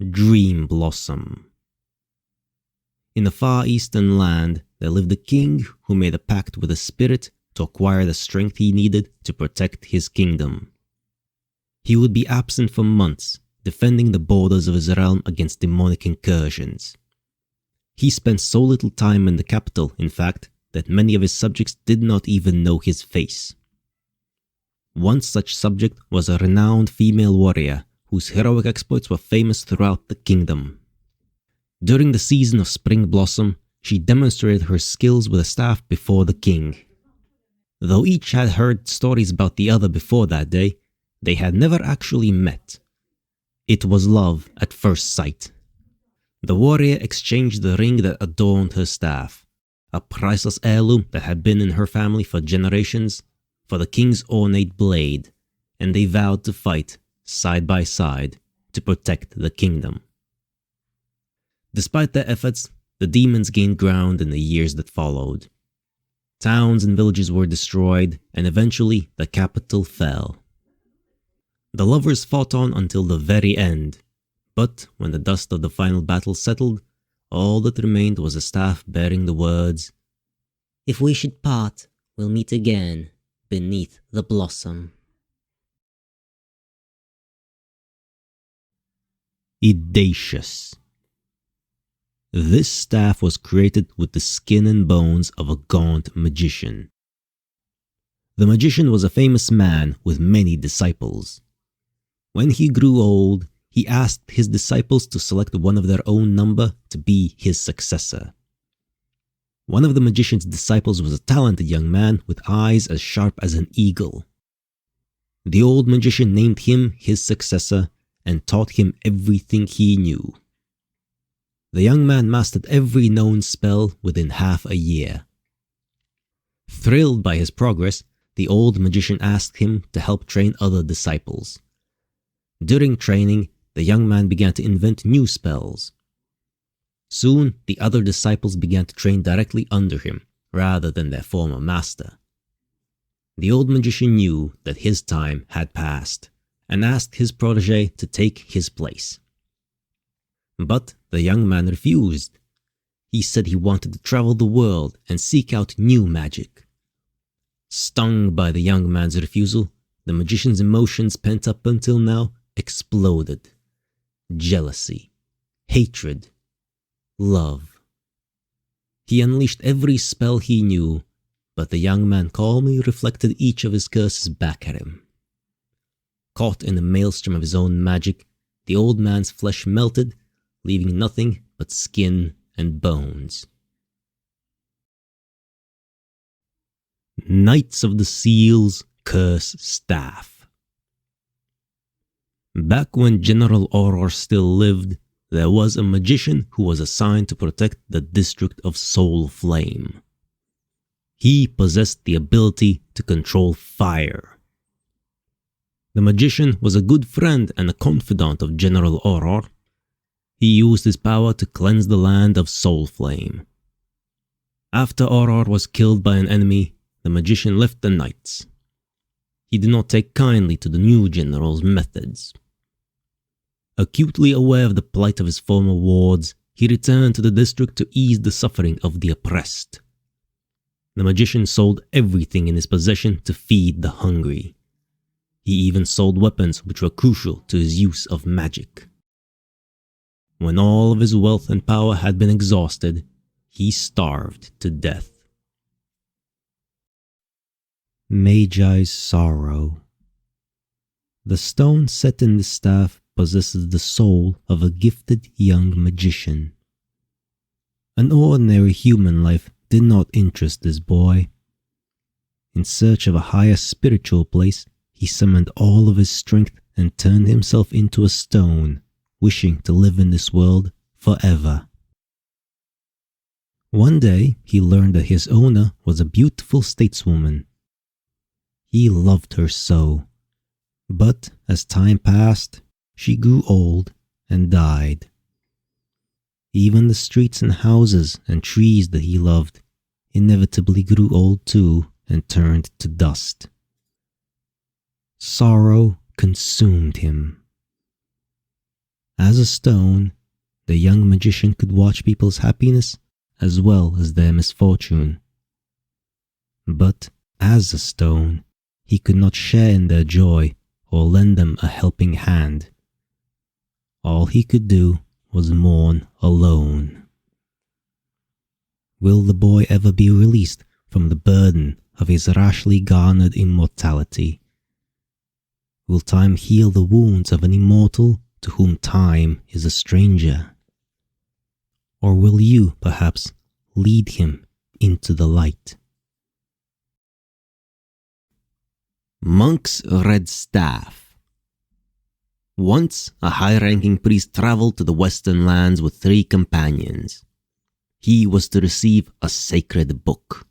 Dream Blossom. In a far eastern land, there lived a king who made a pact with a spirit to acquire the strength he needed to protect his kingdom. He would be absent for months, defending the borders of his realm against demonic incursions. He spent so little time in the capital, in fact, that many of his subjects did not even know his face. One such subject was a renowned female warrior whose heroic exploits were famous throughout the kingdom. During the season of Spring Blossom, she demonstrated her skills with a staff before the king. Though each had heard stories about the other before that day, they had never actually met. It was love at first sight. The warrior exchanged the ring that adorned her staff, a priceless heirloom that had been in her family for generations, for the king's ornate blade, and they vowed to fight, side by side, to protect the kingdom. Despite their efforts, the demons gained ground in the years that followed. Towns and villages were destroyed, and eventually the capital fell. The lovers fought on until the very end, but when the dust of the final battle settled, all that remained was a staff bearing the words, "If we should part, we'll meet again beneath the blossom." Edacious. This staff was created with the skin and bones of a gaunt magician. The magician was a famous man with many disciples. When he grew old, he asked his disciples to select one of their own number to be his successor. One of the magician's disciples was a talented young man with eyes as sharp as an eagle. The old magician named him his successor and taught him everything he knew. The young man mastered every known spell within half a year. Thrilled by his progress, the old magician asked him to help train other disciples. During training, the young man began to invent new spells. Soon, the other disciples began to train directly under him, rather than their former master. The old magician knew that his time had passed, and asked his protege to take his place. But the young man refused. He said he wanted to travel the world and seek out new magic. Stung by the young man's refusal, the magician's emotions pent up until now exploded. Jealousy, hatred, love. He unleashed every spell he knew, but the young man calmly reflected each of his curses back at him. Caught in the maelstrom of his own magic, the old man's flesh melted, leaving nothing but skin and bones. Knights of the Seal's Curse Staff. Back when General Auror still lived, there was a magician who was assigned to protect the district of Soul Flame. He possessed the ability to control fire. The magician was a good friend and a confidant of General Auror. He used his power to cleanse the land of Soul Flame. After Auror was killed by an enemy, the magician left the knights. He did not take kindly to the new general's methods. Acutely aware of the plight of his former wards, he returned to the district to ease the suffering of the oppressed. The magician sold everything in his possession to feed the hungry. He even sold weapons which were crucial to his use of magic. When all of his wealth and power had been exhausted, he starved to death. Magi's Sorrow. The stone set in the staff possesses the soul of a gifted young magician. An ordinary human life did not interest this boy. In search of a higher spiritual place, he summoned all of his strength and turned himself into a stone, wishing to live in this world forever. One day, he learned that his owner was a beautiful stateswoman. He loved her so, but as time passed, she grew old and died. Even the streets and houses and trees that he loved inevitably grew old too and turned to dust. Sorrow consumed him. As a stone, the young magician could watch people's happiness as well as their misfortune. But as a stone, he could not share in their joy or lend them a helping hand. All he could do was mourn alone. Will the boy ever be released from the burden of his rashly garnered immortality? Will time heal the wounds of an immortal to whom time is a stranger? Or will you, perhaps, lead him into the light? Monk's Red Staff. Once, a high-ranking priest traveled to the western lands with 3 companions. He was to receive a sacred book.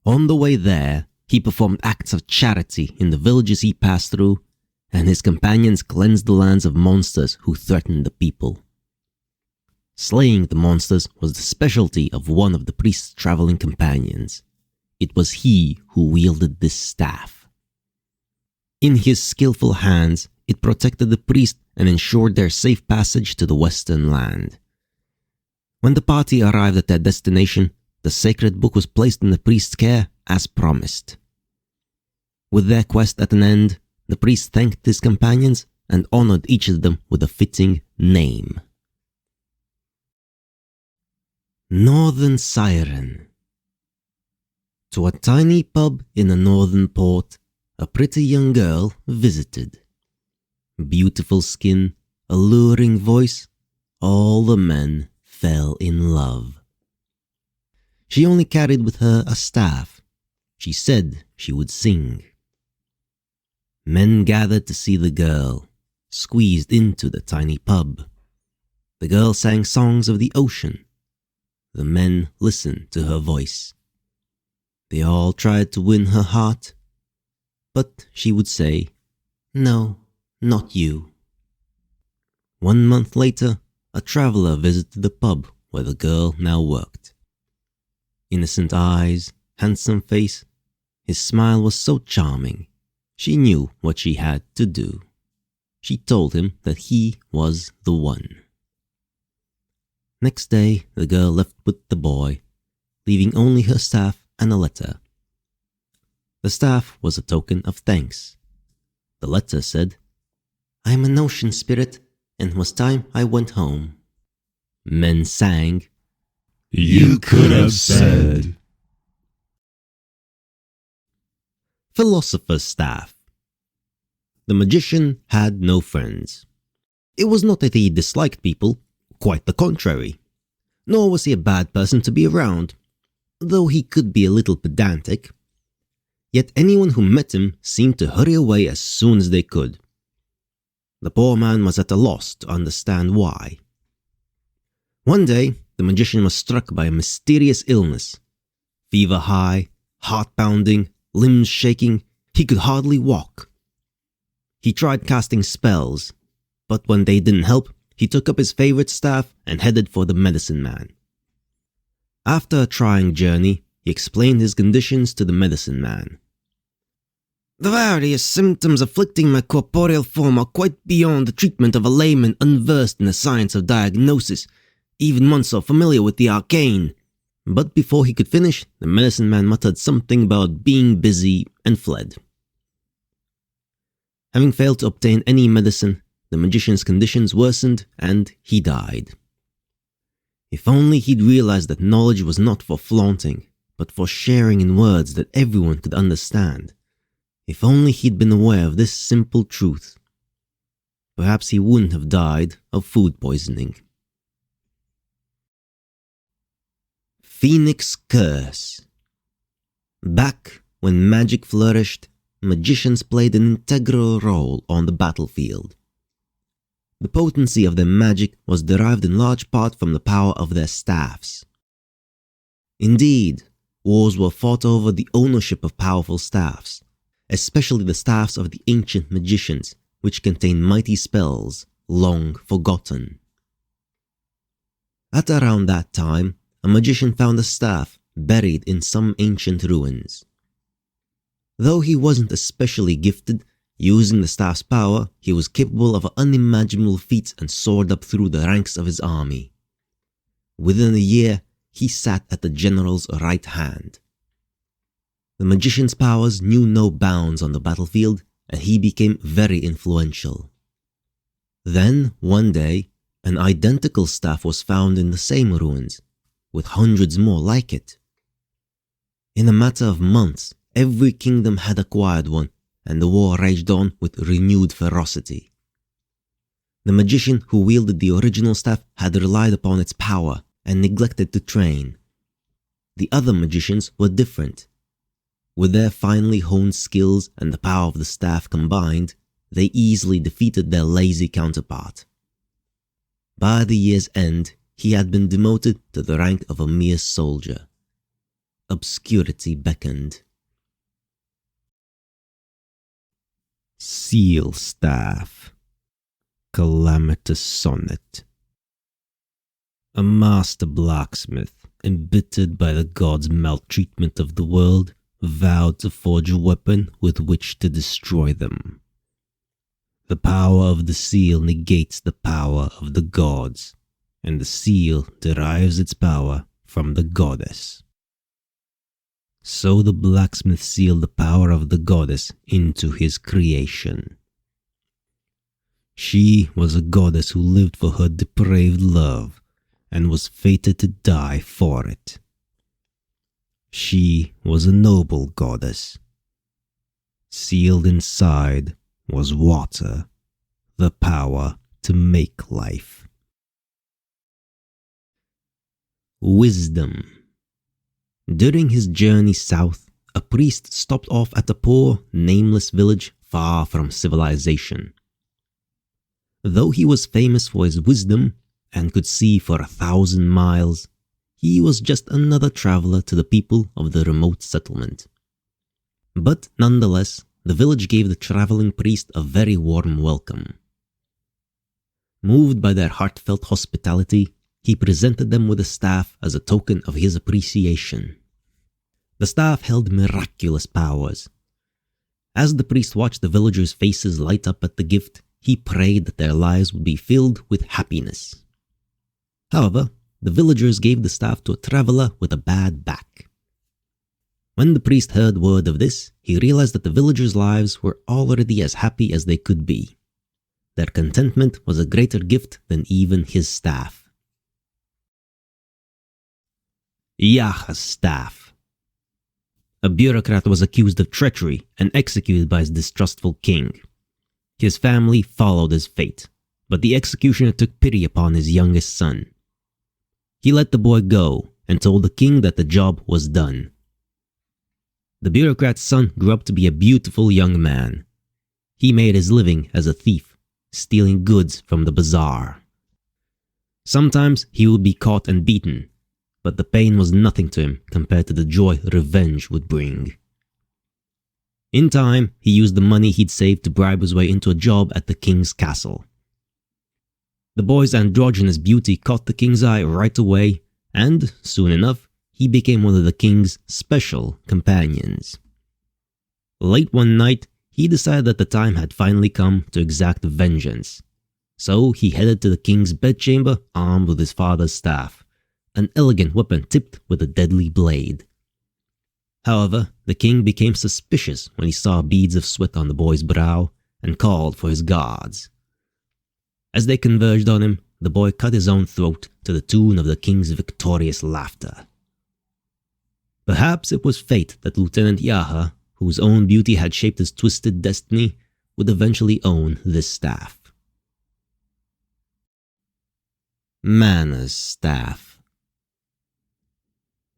On the way there, he performed acts of charity in the villages he passed through, and his companions cleansed the lands of monsters who threatened the people. Slaying the monsters was the specialty of one of the priest's traveling companions. It was he who wielded this staff. In his skillful hands, it protected the priest and ensured their safe passage to the western land. When the party arrived at their destination, the sacred book was placed in the priest's care as promised. With their quest at an end, the priest thanked his companions and honored each of them with a fitting name. Northern Siren. To a tiny pub in a northern port, a pretty young girl visited. Beautiful skin, alluring voice, all the men fell in love. She only carried with her a staff. She said she would sing. Men gathered to see the girl, squeezed into the tiny pub. The girl sang songs of the ocean. The men listened to her voice. They all tried to win her heart, but she would say, "No, not you." 1 month later, a traveler visited the pub where the girl now worked. Innocent eyes, handsome face, his smile was so charming. She knew what she had to do. She told him that he was the one. Next day, the girl left with the boy, leaving only her staff and a letter. The staff was a token of thanks. The letter said, "I am an ocean spirit, and it was time I went home." Men sang, "You could have said." Philosopher's Staff. The magician had no friends. It was not that he disliked people, quite the contrary. Nor was he a bad person to be around, though he could be a little pedantic. Yet anyone who met him seemed to hurry away as soon as they could. The poor man was at a loss to understand why. One day, the magician was struck by a mysterious illness. Fever high, heart pounding, limbs shaking, he could hardly walk. He tried casting spells, but when they didn't help, he took up his favorite staff and headed for the medicine man. After a trying journey, he explained his conditions to the medicine man. "The various symptoms afflicting my corporeal form are quite beyond the treatment of a layman unversed in the science of diagnosis, even one so familiar with the arcane." But before he could finish, the medicine man muttered something about being busy and fled. Having failed to obtain any medicine, the magician's conditions worsened and he died. If only he'd realized that knowledge was not for flaunting, but for sharing in words that everyone could understand. If only he'd been aware of this simple truth. Perhaps he wouldn't have died of food poisoning. Phoenix Curse. Back when magic flourished, magicians played an integral role on the battlefield. The potency of their magic was derived in large part from the power of their staffs. Indeed, wars were fought over the ownership of powerful staffs, especially the staffs of the ancient magicians, which contained mighty spells long forgotten. At around that time, a magician found a staff buried in some ancient ruins. Though he wasn't especially gifted, Using the staff's power, he was capable of unimaginable feats and soared up through the ranks of his army. Within a year, he sat at the general's right hand. The magician's powers knew no bounds on the battlefield, and he became very influential. Then, one day, an identical staff was found in the same ruins, with hundreds more like it. In a matter of months, every kingdom had acquired one, and the war raged on with renewed ferocity. The magician who wielded the original staff had relied upon its power and neglected to train. The other magicians were different. With their finely honed skills and the power of the staff combined, they easily defeated their lazy counterpart. By the year's end, he had been demoted to the rank of a mere soldier. Obscurity beckoned. Sealstaff. Calamitous Sonnet. A master blacksmith, embittered by the gods' maltreatment of the world, vowed to forge a weapon with which to destroy them. The power of the seal negates the power of the gods, and the seal derives its power from the goddess. So the blacksmith sealed the power of the goddess into his creation. She was a goddess who lived for her depraved love and was fated to die for it. She was a noble goddess. Sealed inside was water, the power to make life. Wisdom. During his journey south, a priest stopped off at a poor, nameless village far from civilization. Though he was famous for his wisdom and could see for 1,000 miles, he was just another traveler to the people of the remote settlement. But nonetheless, the village gave the traveling priest a very warm welcome. Moved by their heartfelt hospitality, he presented them with a staff as a token of his appreciation. The staff held miraculous powers. As the priest watched the villagers' faces light up at the gift, he prayed that their lives would be filled with happiness. However, the villagers gave the staff to a traveler with a bad back. When the priest heard word of this, he realized that the villagers' lives were already as happy as they could be. Their contentment was a greater gift than even his staff. Yaha's staff. A bureaucrat was accused of treachery and executed by his distrustful king. His family followed his fate, but the executioner took pity upon his youngest son. He let the boy go and told the king that the job was done. The bureaucrat's son grew up to be a beautiful young man. He made his living as a thief, stealing goods from the bazaar. Sometimes he would be caught and beaten, but the pain was nothing to him compared to the joy revenge would bring. In time, he used the money he'd saved to bribe his way into a job at the king's castle. The boy's androgynous beauty caught the king's eye right away, and, soon enough, he became one of the king's special companions. Late one night, he decided that the time had finally come to exact vengeance. So he headed to the king's bedchamber armed with his father's staff, an elegant weapon tipped with a deadly blade. However, the king became suspicious when he saw beads of sweat on the boy's brow and called for his guards. As they converged on him, the boy cut his own throat to the tune of the king's victorious laughter. Perhaps it was fate that Lieutenant Yaha, whose own beauty had shaped his twisted destiny, would eventually own this staff. Manah's staff.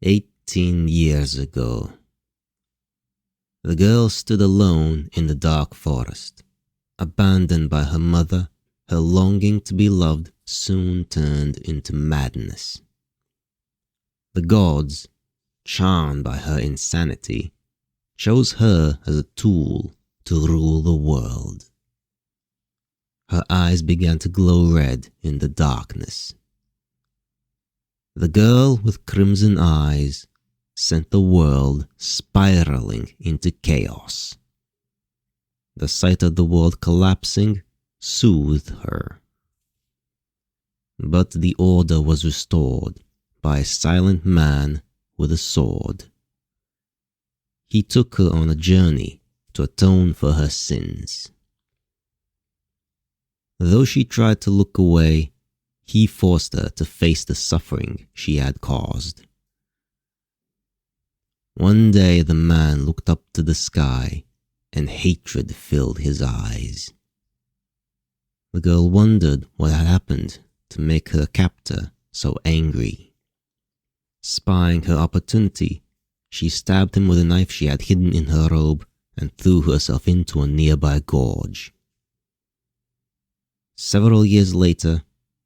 18 years ago. The girl stood alone in the dark forest. Abandoned by her mother, her longing to be loved soon turned into madness. The gods, charmed by her insanity, chose her as a tool to rule the world. Her eyes began to glow red in the darkness. The girl with crimson eyes sent the world spiraling into chaos. The sight of the world collapsing soothed her. But the order was restored by a silent man with a sword. He took her on a journey to atone for her sins. Though she tried to look away, he forced her to face the suffering she had caused. One day the man looked up to the sky, and hatred filled his eyes. The girl wondered what had happened to make her captor so angry. Spying her opportunity, she stabbed him with a knife she had hidden in her robe and threw herself into a nearby gorge. Several years later,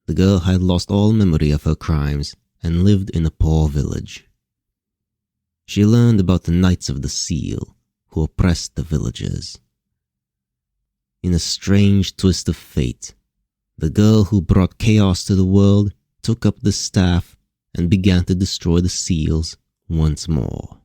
the girl had lost all memory of her crimes and lived in a poor village. She learned about the Knights of the Seal, who oppressed the villagers. In a strange twist of fate, the girl who brought chaos to the world took up the staff and began to destroy the seals once more.